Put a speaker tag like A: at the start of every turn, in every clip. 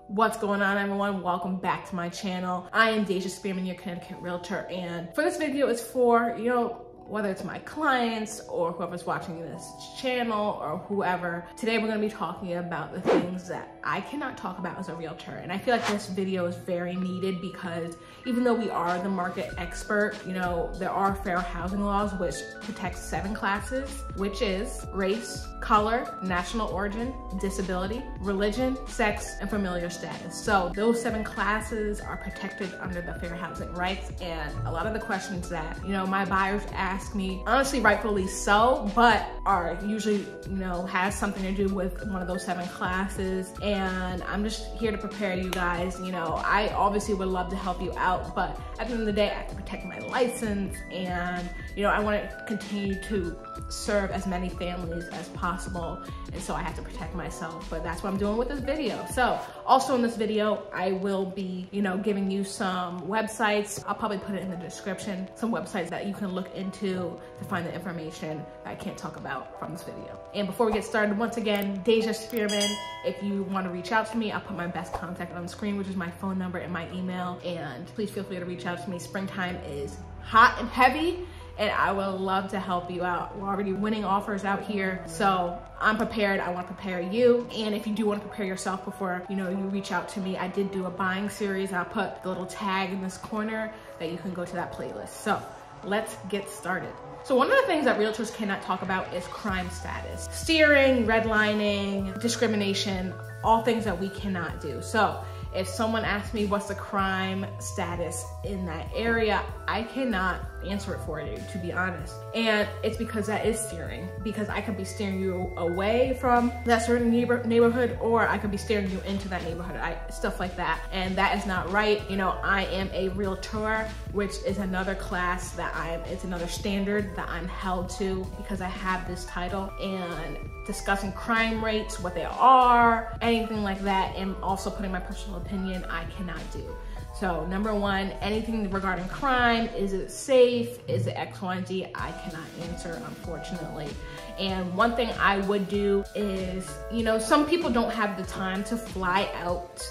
A: What's going on, everyone? Welcome back to my channel. I am Deja Spearman, your Connecticut Realtor, and for this video it's for, whether it's my clients or whoever's watching this channel or whoever. Today we're gonna be talking about the things that I cannot talk about as a realtor. And I feel like this video is very needed because even though we are the market expert, there are fair housing laws which protect 7 classes, which is race, color, national origin, disability, religion, sex, and familiar status. So those 7 classes are protected under the fair housing rights. And a lot of the questions that, my buyers ask me, honestly, rightfully so, but are usually, has something to do with one of those 7 classes. And I'm just here to prepare you guys. I obviously would love to help you out, but at the end of the day, I have to protect my license, and I want to continue to serve as many families as possible, and so I have to protect myself. But that's what I'm doing with this video. So also in this video, I will be giving you some websites. I'll probably put it in the description, some websites that you can look into to find the information that I can't talk about from this video. And before we get started, once again, Deja Spearman. If you want to reach out to me, I'll put my best contact on the screen, which is my phone number and my email, and please feel free to reach out to me. Springtime is hot and heavy, and I would love to help you out. We're already winning offers out here, so I'm prepared. I want to prepare you. And if you do want to prepare yourself before you reach out to me, I did do a buying series. I'll put the little tag in this corner that you can go to that playlist. So let's get started. So one of the things that realtors cannot talk about is crime status. Steering, redlining, discrimination, all things that we cannot do. So if someone asks me what's the crime status in that area, I cannot answer it for you, to be honest. And it's because that is steering, because I could be steering you away from that certain neighborhood, or I could be steering you into that neighborhood, stuff like that. And that is not right. I am a realtor, which is another class that it's another standard that I'm held to because I have this title. And discussing crime rates, what they are, anything like that, and also putting my personal opinion, I cannot do. So number one, anything regarding crime, is it safe? Is it X, Y, and Z? I cannot answer, unfortunately. And one thing I would do is, some people don't have the time to fly out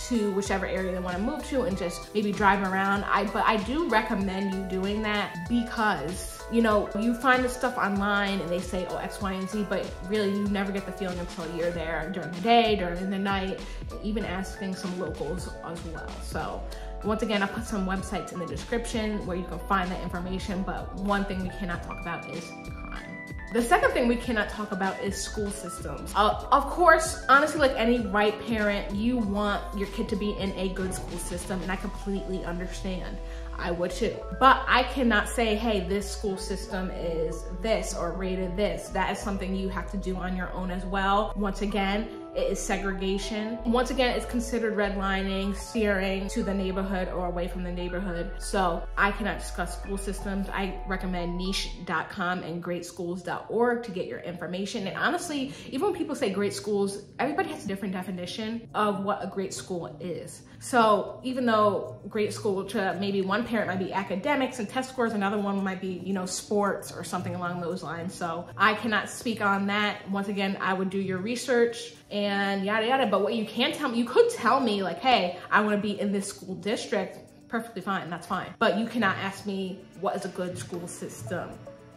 A: to whichever area they want to move to and just maybe drive around. But I do recommend you doing that because you find this stuff online and they say, oh, X, Y, and Z, but really you never get the feeling until you're there during the day, during the night, even asking some locals as well. So once again, I'll put some websites in the description where you can find that information, but one thing we cannot talk about is crime. The second thing we cannot talk about is school systems. Of course, honestly, like any right parent, you want your kid to be in a good school system, and I completely understand. I would too. But I cannot say, hey, this school system is this or rated this. That is something you have to do on your own as well. Once again, it is segregation. Once again, it's considered redlining, steering to the neighborhood or away from the neighborhood. So I cannot discuss school systems. I recommend niche.com and greatschools.org to get your information. And honestly, even when people say great schools, everybody has a different definition of what a great school is. So even though great school to maybe one parent might be academics and test scores, another one might be, sports or something along those lines. So I cannot speak on that. Once again, I would do your research and yada yada. But what you can tell me, you could tell me like, hey, I want to be in this school district. Perfectly fine, that's fine. But you cannot ask me what is a good school system.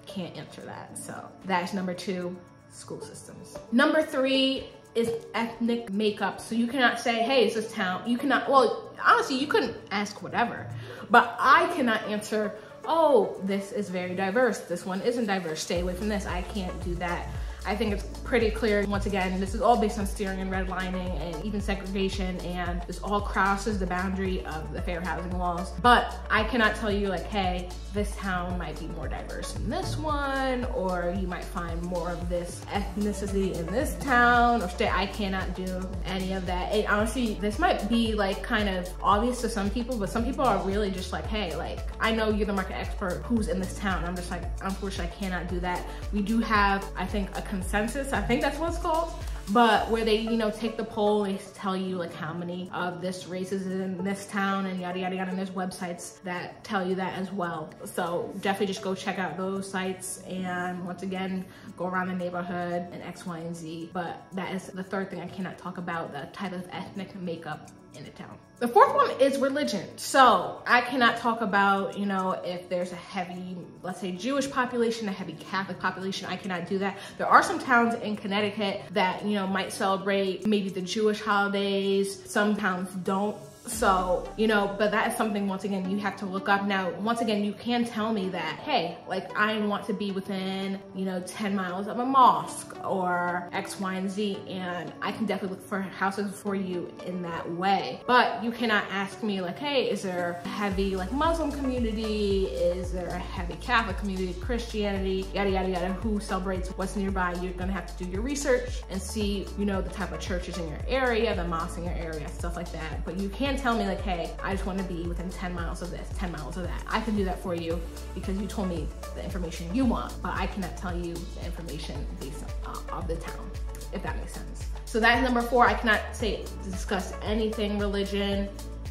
A: Can't answer that. So that's number 2, school systems. Number 3 is ethnic makeup. So you cannot say, hey, it's this town. You cannot, well, honestly, you couldn't ask whatever, but I cannot answer, oh, this is very diverse. This one isn't diverse. Stay away from this. I can't do that. I think it's pretty clear. Once again, this is all based on steering and redlining and even segregation, and this all crosses the boundary of the fair housing laws. But I cannot tell you like, hey, this town might be more diverse than this one, or you might find more of this ethnicity in this town or state. I cannot do any of that. And honestly, this might be like kind of obvious to some people, but some people are really just like, hey, like, I know you're the market expert, who's in this town? I'm just like, unfortunately, I cannot do that. We do have, I think, a consensus, I think that's what it's called, but where they, you know, take the poll, they tell you like how many of this race is in this town and yada, yada, yada. And there's websites that tell you that as well. So definitely just go check out those sites. And once again, go around the neighborhood and X, Y, and Z. But that is the third thing I cannot talk about, the type of ethnic makeup in the town. The fourth one is religion. So I cannot talk about, you know, if there's a heavy, let's say Jewish population, a heavy Catholic population. I cannot do that. There are some towns in Connecticut that, you know, might celebrate maybe the Jewish holidays. Some towns don't. So, you know, but that is something, once again, you have to look up. Now, once again, you can tell me that, hey, like I want to be within, you know, 10 miles of a mosque or X, Y, and Z, and I can definitely look for houses for you in that way. But you cannot ask me like, hey, is there a heavy like Muslim community? Is there a heavy Catholic community, Christianity, yada, yada, yada, who celebrates what's nearby? You're gonna have to do your research and see, you know, the type of churches in your area, the mosques in your area, stuff like that. But you can't tell me like, hey, I just want to be within 10 miles of this, 10 miles of that. I can do that for you because you told me the information you want, but I cannot tell you the information based of the town, if that makes sense. So that's number 4. I cannot discuss anything religion,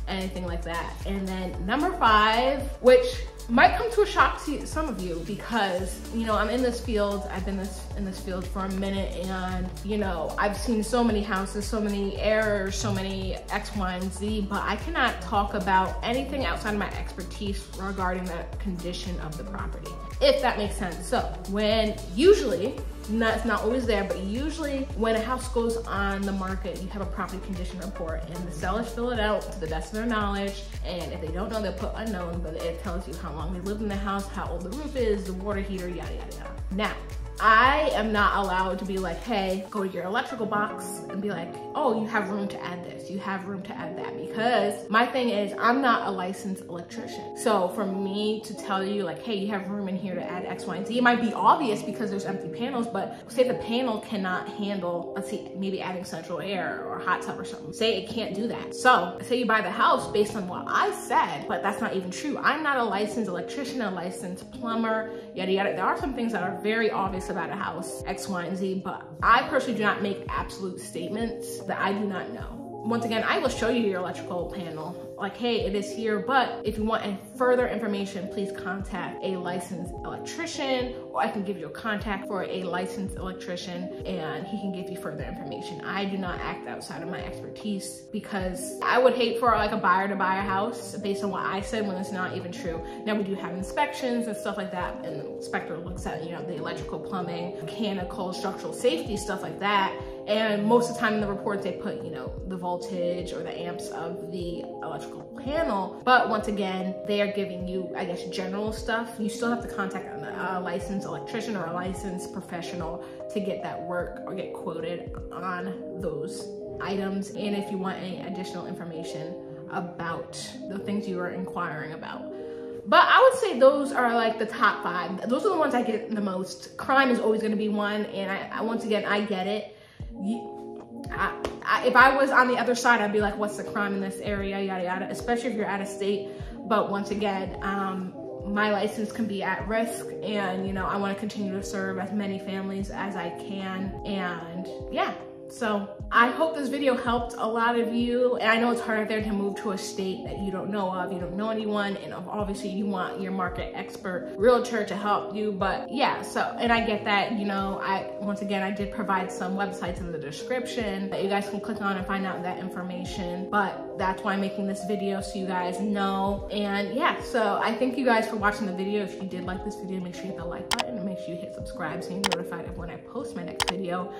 A: anything like that. And then number 5, which might come to a shock to some of you because, you know, I'm in this field. I've been in this field for a minute, and, you know, I've seen so many houses, so many errors, so many X, Y, and Z, but I cannot talk about anything outside of my expertise regarding the condition of the property, if that makes sense. So when usually, it's not always there, but usually when a house goes on the market, you have a property condition report and the sellers fill it out to the best of their knowledge. And if they don't know, they'll put unknown, but it tells you how long they lived in the house, how old the roof is, the water heater, yada, yada, yada. Now, I am not allowed to be like, hey, go to your electrical box and be like, oh, you have room to add this, you have room to add that, because my thing is I'm not a licensed electrician. So for me to tell you like, hey, you have room in here to add X, Y, and Z, it might be obvious because there's empty panels, but say the panel cannot handle, let's see, maybe adding central air or a hot tub or something. Say it can't do that. So say you buy the house based on what I said, but that's not even true. I'm not a licensed electrician, a licensed plumber, yada, yada. There are some things that are very obvious about a house, X, Y, and Z, but I personally do not make absolute statements that I do not know. Once again, I will show you your electrical panel, like, hey, it is here, but if you want any further information, please contact a licensed electrician, or I can give you a contact for a licensed electrician and he can give you further information. I do not act outside of my expertise because I would hate for like a buyer to buy a house based on what I said when it's not even true. Now we do have inspections and stuff like that, and the inspector looks at, you know, the electrical, plumbing, mechanical, structural safety, stuff like that. And most of the time in the reports, they put, you know, the voltage or the amps of the electrical panel. But once again, they are giving you, I guess, general stuff. You still have to contact a licensed electrician or a licensed professional to get that work or get quoted on those items. And if you want any additional information about the things you are inquiring about. But I would say those are like the top 5. Those are the ones I get the most. Crime is always gonna be one. And I once again, I get it. If I was on the other side, I'd be like, what's the crime in this area, yada, yada, especially if you're out of state. But once again, my license can be at risk, and, you know, I want to continue to serve as many families as I can. And yeah, so I hope this video helped a lot of you. And I know it's hard out there to move to a state that you don't know of, you don't know anyone, and obviously you want your market expert realtor to help you. But yeah, so, and I get that, you know, once again, I did provide some websites in the description that you guys can click on and find out that information. But that's why I'm making this video, so you guys know. And yeah, so I thank you guys for watching the video. If you did like this video, make sure you hit the like button and make sure you hit subscribe so you're notified of when I post my next video.